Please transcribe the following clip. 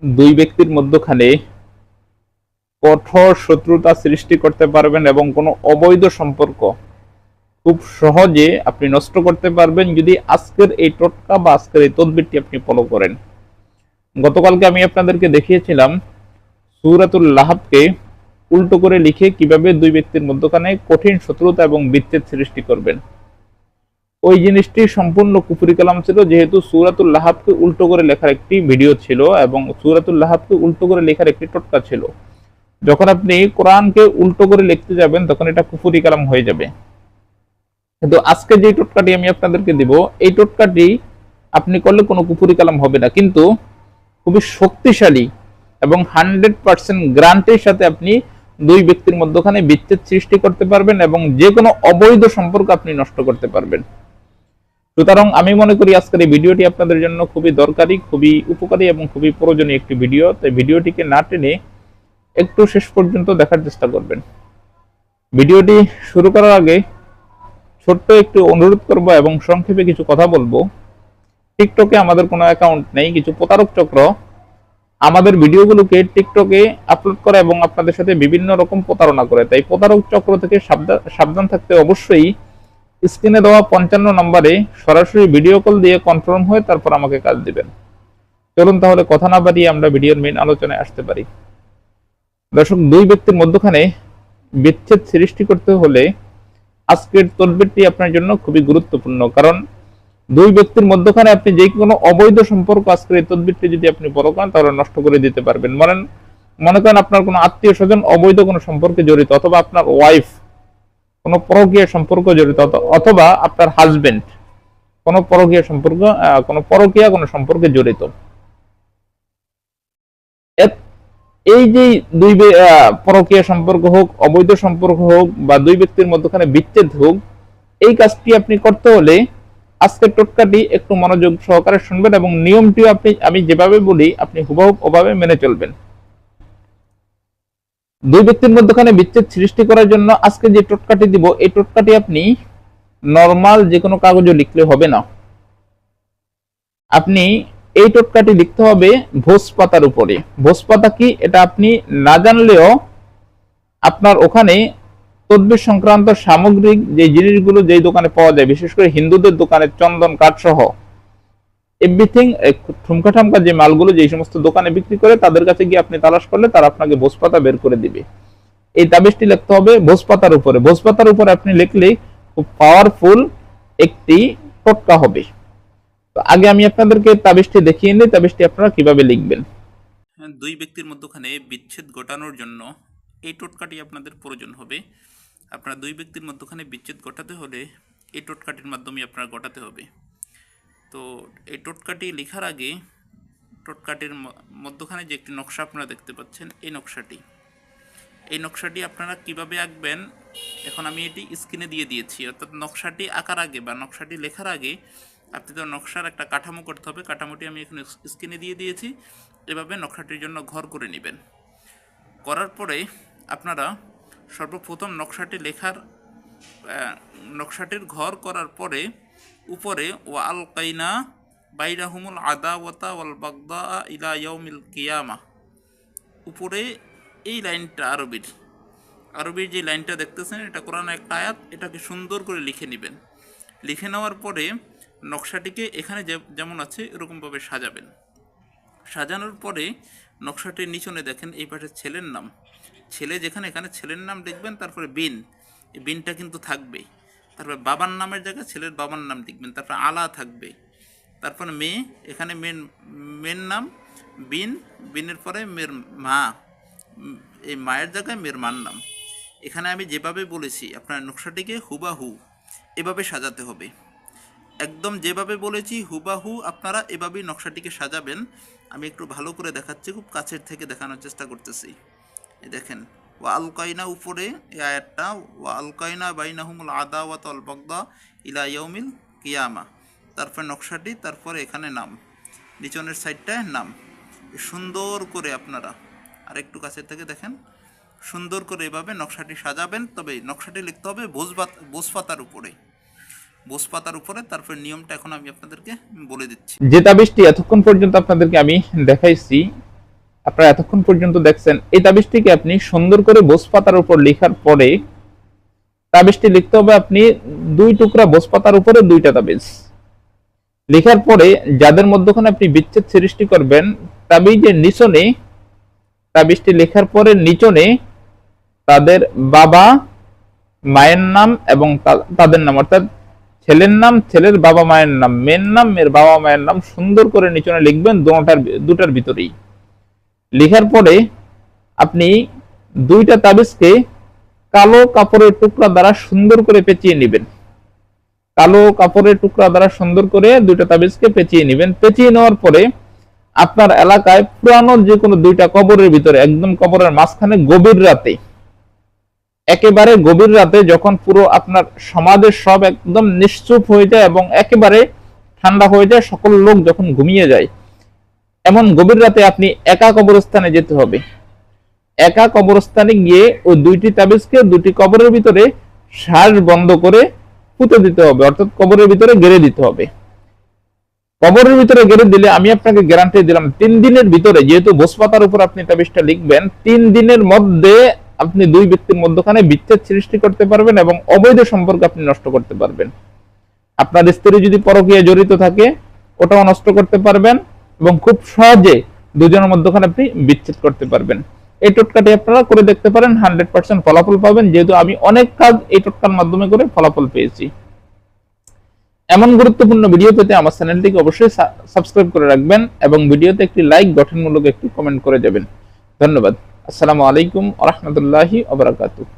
দুই ব্যক্তির মধ্যখানে কঠোর শত্রুতা সৃষ্টি করতে পারবেন এবং কোনো অবৈধ সম্পর্ক খুব সহজে আপনি নষ্ট করতে পারবেন যদি আজকের এই টোটকা বা আজকের এই তদবিরটি আপনি ফলো করেন। গতকালকে আমি আপনাদেরকে দেখিয়েছিলাম সূরাতুল লাহাবকে উল্টো করে লিখে কিভাবে দুই ব্যক্তির মধ্যখানে কঠিন শত্রুতা এবং বিচ্ছেদ সৃষ্টি করবেন। ওই জিনিসটি সম্পূর্ণ কুফরি কালাম ছিল, যেহেতু সূরাতুল লাহাবকে উল্টো করে লেখার একটি ভিডিও ছিল এবং সূরাতুল লাহাবকে উল্টো করে লেখার একটি টোটকা ছিল। যখন আপনি কোরআনকে উল্টো করে লিখতে যাবেন তখন এটা কুফরি কালাম হয়ে যাবে। কিন্তু আজকে যে টোটকাটি আমি আপনাদেরকে দিব, এই টোটকাটি আপনি করলে কোনো কুফরি কালাম হবে না, কিন্তু খুবই শক্তিশালী এবং 100% গ্যারান্টির সাথে আপনি দুই ব্যক্তির মধ্যখানে বিচ্ছেদ সৃষ্টি করতে পারবেন এবং যে কোনো অবৈধ সম্পর্ক আপনি নষ্ট করতে পারবেন। সুতরাং আমি মনে করি আজকের এই ভিডিওটি আপনাদের জন্য খুবই দরকারি, খুবই উপকারী এবং খুবই প্রয়োজনীয় একটি ভিডিও। তাই ভিডিওটিকে না টেনে একটু শেষ পর্যন্ত দেখার চেষ্টা করবেন। ভিডিওটি শুরু করার আগে ছোট্ট একটু অনুরোধ করব এবং সংক্ষেপে কিছু কথা বলবো। টিকটকে আমাদের কোনো অ্যাকাউন্ট নেই। কিছু প্রতারক চক্র আমাদের ভিডিওগুলোকে টিকটকে আপলোড করে এবং আপনাদের সাথে বিভিন্ন রকম প্রতারণা করে। তাই প্রতারক চক্র থেকে সাবধান থাকতে অবশ্যই স্ক্রিনে দেওয়া 55 নম্বরে সরাসরি ভিডিও কল দিয়ে কনফার্ম হয়ে তারপর আমাকে কাজ দিবেন। চলুন তাহলে কথা না বাড়িয়ে আমরা ভিডিওর মেইন আলোচনায় আসতে পারি। দর্শক, দুই ব্যক্তির মধ্যখানে বিচ্ছেদ সৃষ্টি করতে হলে আজকের তদবিরটি আপনার জন্য খুবই গুরুত্বপূর্ণ, কারণ দুই ব্যক্তির মধ্যখানে আপনি যে কোনো অবৈধ সম্পর্ক আজকের এই তদবিরটি যদি আপনি ফলো করেন তাহলে নষ্ট করে দিতে পারবেন। মনে করেন আপনার কোনো আত্মীয় স্বজন অবৈধ কোনো সম্পর্কে জড়িত, অথবা আপনার ওয়াইফ কোনো পরকীয়া সম্পর্ক জড়িত, অথবা আপনার হাজবেন্ড কোনো পরকীয়া সম্পর্ক কোনো সম্পর্কে জড়িত। এই যে দুই পরকীয়া সম্পর্ক হোক, অবৈধ সম্পর্ক হোক বা দুই ব্যক্তির মধ্যখানে বিচ্ছেদ হোক, এই কাজটি আপনি করতে হলে আজকের টোটকাটি একটু মনোযোগ সহকারে শুনবেন এবং নিয়মটিও আমি যেভাবে বলি আপনি হুবহু ওভাবে মেনে চলবেন। দুই ব্যক্তির মধ্যখানে বিচ্ছেদ সৃষ্টি করার জন্য আজকে যে টোটকাটি দিব, এই টোটকাটি আপনি নরমাল যে কোনো কাগজে লিখলে হবে না। আপনি এই টোটকাটি লিখতে হবে ভোজ পাতার উপরে। ভোজ পাতা কি এটা আপনি না জানলেও আপনার ওখানে তদবির সংক্রান্ত সামগ্রিক যে জিনিসগুলো যেই দোকানে পাওয়া যায়, বিশেষ করে হিন্দুদের দোকানে চন্দন কাঠ সহ এভরিথিং, ঠুমকা ঠামকা যে মালগুলো যেই সমস্ত দোকানে বিক্রি করে তাদের কাছে গিয়ে আপনি তালাশ করলে তারা আপনাকে ভোজ পাতা বের করে দিবে। এই তাবিজটি লিখতে হবে ভোজ পাতার উপরে। ভোজ পাতার উপরে আপনি লিখলে খুব পাওয়ারফুল একটি টোটকা হবে। তো আগে আমি আপনাদেরকে তাবিজটি দেখিয়ে নিই, তাবিজটি আপনারা কিভাবে লিখবেন। দুই ব্যক্তির মধ্যখানে বিচ্ছেদ ঘটানোর জন্য এই টোটকাটি আপনাদের প্রয়োজন হবে। আপনারা দুই ব্যক্তির মধ্যখানে বিচ্ছেদ ঘটাতে হলে এই টোটকাটির মাধ্যমে আপনারা ঘটাতে হবে। তো এই টোটকাটি লেখার আগে টোটকাটির মধ্যখানে যে একটি নকশা আপনারা দেখতে পাচ্ছেন, এই নকশাটি আপনারা কিভাবে আঁকবেন এখন আমি এটি স্ক্রিনে দিয়ে দিয়েছি। অর্থাৎ নকশাটি আঁকার আগে বা নকশাটি লেখার আগে আপনি তো নকশার একটা কাঠামো করতে হবে। কাঠামোটি আমি এখানে স্ক্রিনে দিয়ে দিয়েছি। এভাবে নকশাটির জন্য ঘর করে নেবেন। করার পরে আপনারা সর্বপ্রথম নকশাটির ঘর করার পরে উপরে ওয়াল কাইনা বাইরাহুমুল আদাওয়াতা ওয়াল বাগদা ইলা ইয়াউমিল কিয়ামা, উপরে এই লাইনটা আরবির যে লাইনটা দেখতেছেন এটা কোরআনের একটা আয়াত, এটাকে সুন্দর করে লিখে নেবেন। লিখে নেওয়ার পরে নকশাটিকে এখানে যেমন আছে এরকমভাবে সাজাবেন। সাজানোর পরে নকশাটির নিচনে দেখেন এই পাশে ছেলের নাম, ছেলে যেখানে এখানে ছেলের নাম লিখবেন, তারপরে বিন, এই বিনটা কিন্তু থাকবে। তারপরে বাবার নামের জায়গায় ছেলের বাবার নাম লিখবেন, তারপরে আলা থাকবে। তারপরে মেয়ে, এখানে মেয়ের নাম বিনের পরে মেয়ের মা, এই মায়ের জায়গায় মেয়ের মার নাম। এখানে আমি যেভাবে বলেছি আপনার নকশাটিকে হুবাহু এভাবে সাজাতে হবে। একদম যেভাবে বলেছি হুবাহু আপনারা এভাবেই নকশাটিকে সাজাবেন। আমি একটু ভালো করে দেখাচ্ছি, খুব কাছের থেকে দেখানোর চেষ্টা করতেছি। এই দেখেন ওয়া আলকাইনা, উপরে এই আয়াতটা ওয়া আলকাইনা বাইনাহুমুল আদাওয়াত ওয়াল বাগদা ইলা ইয়াউমিল কিয়ামা, তারপর নকশাটি, তারপরে এখানে নাম, নিচনের সাইডটায় নাম। সুন্দর করে আপনারা আরেকটু কাছের থেকে দেখেন, সুন্দর করে এভাবে নকশাটি সাজাবেন। তবে নকশাটি লিখতে হবে ভোজ পাতার উপরে। তারপর নিয়মটা এখন আমি আপনাদেরকে বলে দিচ্ছি। যে তাবিজটি এতক্ষণ পর্যন্ত আপনাদেরকে আমি দেখাইছি, আপনারা এতক্ষণ পর্যন্ত দেখছেন, এই তাবিজটিকে আপনি সুন্দর করে বোসপাতার উপর লেখার পরে, তাবিজটি লিখতে হবে আপনি 2 টুকরা বোসপাতার উপরে 2টা তাবিজ লেখার পরে, যাদের মধ্যখানে আপনি বিচ্ছেদ সৃষ্টি করবেন, তাবিজের নিচনে, তাবিজটি লেখার পরে নিচনে তাদের বাবা মায়ের নাম এবং তাদের নাম, অর্থাৎ ছেলের নাম, ছেলের বাবা মায়ের নাম, মেয়ের নাম, মেয়ের বাবা মায়ের নাম সুন্দর করে নিচনে লিখবেন দুটার ভিতরেই। লেখার পরে আপনি 2টা তাবিজকে কালো কাপড়ের টুকরা দ্বারা সুন্দর করে পেঁচিয়ে নেবেন। কালো কাপড়ের টুকরা দ্বারা সুন্দর করে 2টা তাবিজকে পেঁচিয়ে নেবেন। পেঁচিয়ে নেওয়ার পরে আপনার এলাকায় পুরানো যে কোনো 2টা কবরের ভিতরে, একদম কবরের মাঝখানে গভীর রাতে, একেবারে গভীর রাতে যখন পুরো আপনার সমাজের সব একদম নিশ্চুপ হয়ে যায় এবং একেবারে ঠান্ডা হয়ে যায়, সকল লোক যখন ঘুমিয়ে যায়, এমন গভীর রাতে আপনি একা কবরস্থানে যেতে হবে। একা কবরস্থানে গিয়ে ওই 2টি তাবিজকে 2টি কবরের ভিতরে শ্বাস বন্ধ করে পুঁতে দিতে হবে, অর্থাৎ কবরের ভিতরে গেড়ে দিতে হবে। কবরের ভিতরে গেড়ে দিলে আমি আপনাকে গ্যারান্টি দিলাম 3 দিনের ভিতরে, যেহেতু বোসপাতার উপর আপনি তাবিজটা লিখবেন, 3 দিনের মধ্যে আপনি 2 ব্যক্তির মধ্যখানে বিচ্ছেদ সৃষ্টি করতে পারবেন এবং অবৈধ সম্পর্ক আপনি নষ্ট করতে পারবেন। আপনার স্ত্রী যদি পরকীয়ায় জড়িত থাকে, ওটাও নষ্ট করতে পারবেন এবং খুব সহজে দুজনের মধ্যখানে আপনি বিচ্ছেদ করতে পারবেন। এই টোটকাটি আপনারা করে দেখতে পারেন, 100% ফলাফল পাবেন, যেহেতু আমি অনেক কাজ এই টোটকার মাধ্যমে করে ফলাফল পেয়েছি। এমন গুরুত্বপূর্ণ ভিডিও পেতে আমার চ্যানেলটিকে অবশ্যই সাবস্ক্রাইব করে রাখবেন এবং ভিডিওতে একটি লাইক, গঠনমূলক একটি কমেন্ট করে যাবেন। ধন্যবাদ। আসসালামু আলাইকুম ওয়া রাহমাতুল্লাহি ওয়া বারাকাতুহু।